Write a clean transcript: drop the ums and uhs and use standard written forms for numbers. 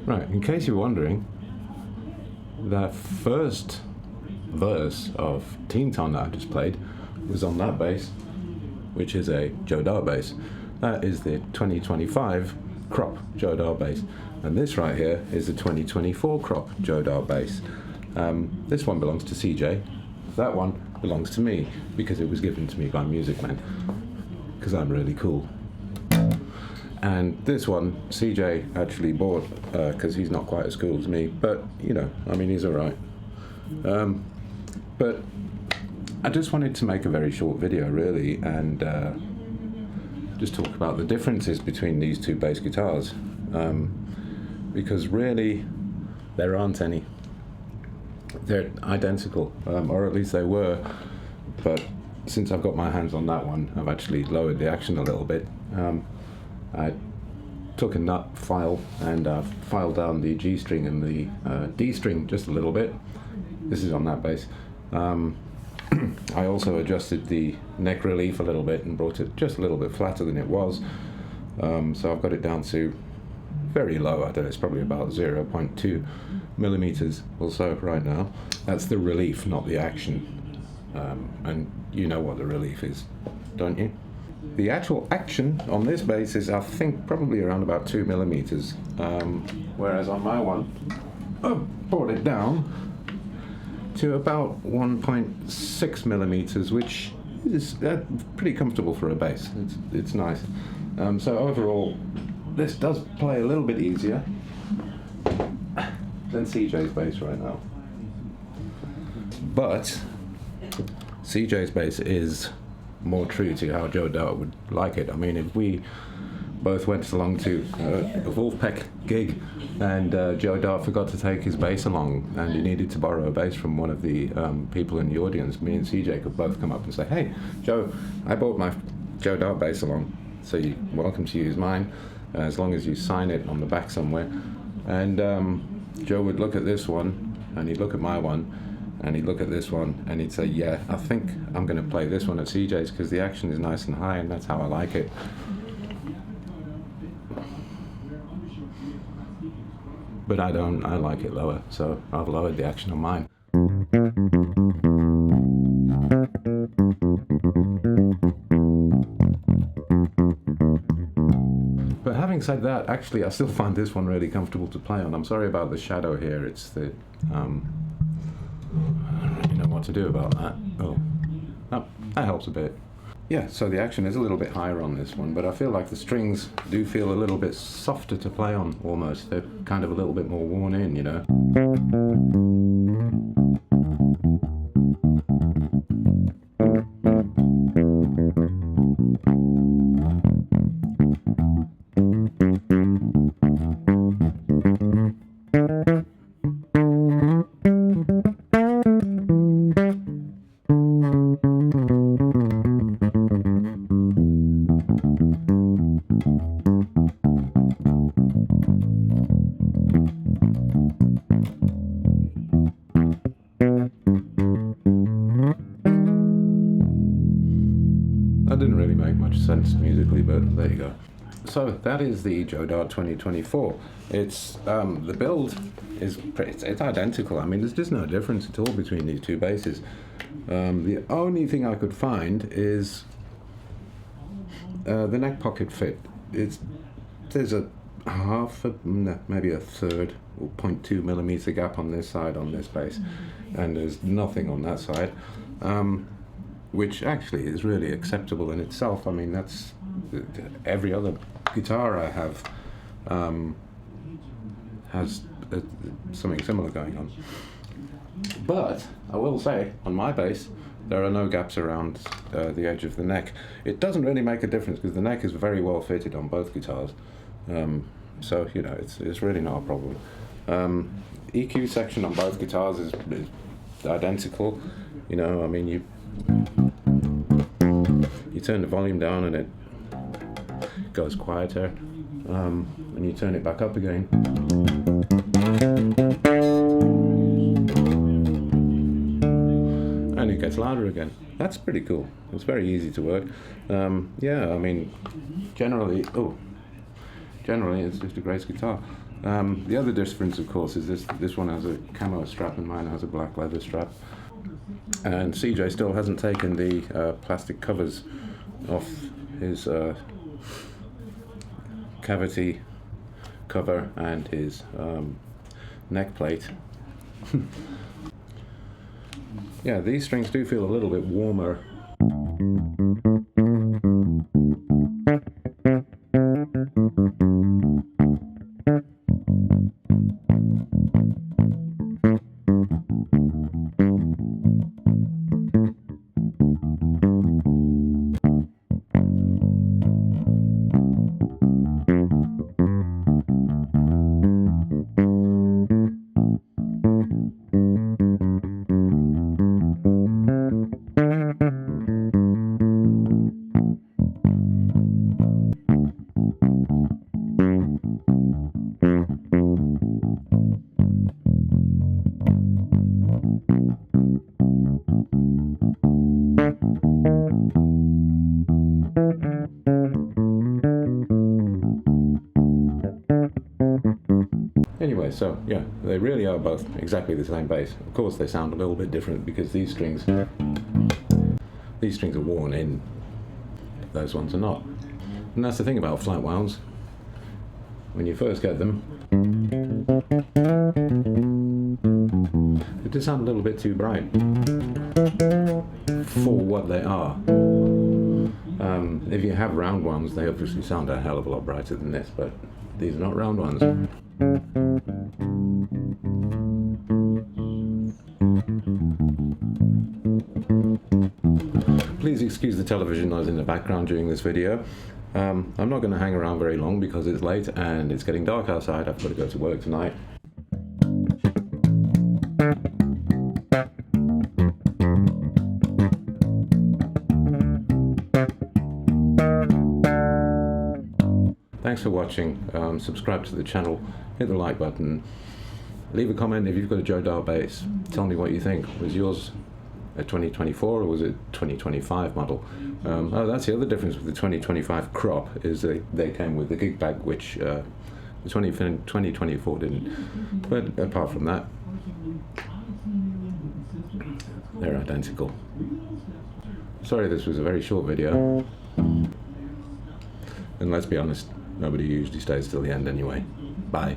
Right, in case you're wondering, the first verse of Teentown that I just played was on that bass, which is a Joe Dart bass. That is the 2025 crop Joe Dart bass, and this right here is the 2024 crop Joe Dart bass. This one belongs to CJ, that one belongs to me because it was given to me by Music Man, because I'm really cool. And this one CJ actually bought because he's not quite as cool as me, but you know, I mean, he's alright. But I just wanted to make a very short video really, and just talk about the differences between these two bass guitars, because really there aren't any. They're identical, or at least they were, but since I've got my hands on that one, I've actually lowered the action a little bit. I took a nut file and filed down the G string and the D string just a little bit. This is on that bass. I also adjusted the neck relief a little bit and brought it just a little bit flatter than it was. So I've got it down to very low. I don't know, it's probably about 0.2 millimeters or so right now. That's the relief, not the action. And you know what the relief is, don't you? The actual action on this bass is, I think, probably around about 2 millimeters, whereas on my one, I brought it down to about 1.6 millimeters, which is pretty comfortable for a bass. It's nice. So overall, this does play a little bit easier than CJ's bass right now. But CJ's bass is more true to how Joe Dart would like it. I mean, if we both went along to a Wolfpack gig and Joe Dart forgot to take his bass along and he needed to borrow a bass from one of the people in the audience, me and CJ could both come up and say, "Hey, Joe, I brought my Joe Dart bass along, so you're welcome to use mine, as long as you sign it on the back somewhere." And Joe would look at this one and he'd look at my one and he'd look at this one and he'd say, "Yeah, I think I'm going to play this one at CJ's because the action is nice and high and that's how I like it." But I don't, I like it lower, so I've lowered the action on mine. But having said that, actually I still find this one really comfortable to play on. I'm sorry about the shadow here, it's the, I don't really know what to do about that. Oh, that helps a bit. Yeah, so the action is a little bit higher on this one, but I feel like the strings do feel a little bit softer to play on, almost. They're kind of a little bit more worn in, you know. sense musically, but there you go. So that is the Joe Dart 2024. It's the build is it's identical. I mean, there's just no difference at all between these two basses. The only thing I could find is the neck pocket fit. There's a maybe a third or 0.2 millimeter gap on this side on this bass, and there's nothing on that side, which actually is really acceptable in itself. I mean, that's every other guitar I have has something similar going on. But I will say, on my bass, there are no gaps around the edge of the neck. It doesn't really make a difference because the neck is very well fitted on both guitars. So, you know, it's really not a problem. EQ section on both guitars is identical. You know, I mean, you turn the volume down and it goes quieter, and you turn it back up again. And it gets louder again. That's pretty cool. It's very easy to work. Yeah, I mean, generally it's just a great guitar. The other difference, of course, is this one has a camo strap and mine has a black leather strap. And CJ still hasn't taken the plastic covers off his cavity cover and his neck plate. Yeah, these strings do feel a little bit warmer. Anyway, so yeah, they really are both exactly the same bass. Of course, they sound a little bit different because these strings are worn in, those ones are not. And that's the thing about flat wounds. When you first get them, they just sound a little bit too bright for what they are. If you have round ones, they obviously sound a hell of a lot brighter than this, but these are not round ones. Please excuse the television noise in the background during this video. I'm not going to hang around very long because it's late and it's getting dark outside. I've got to go to work tonight. Thanks for watching. Subscribe to the channel, hit the like button, leave a comment if you've got a Joe Dart bass. Tell me what you think. Was yours a 2024 or was it 2025 model? Oh, that's the other difference with the 2025 crop, is they came with the gig bag, which the 2024 didn't. But apart from that, they're identical. Sorry this was a very short video. And let's be honest, nobody usually stays till the end anyway. Bye.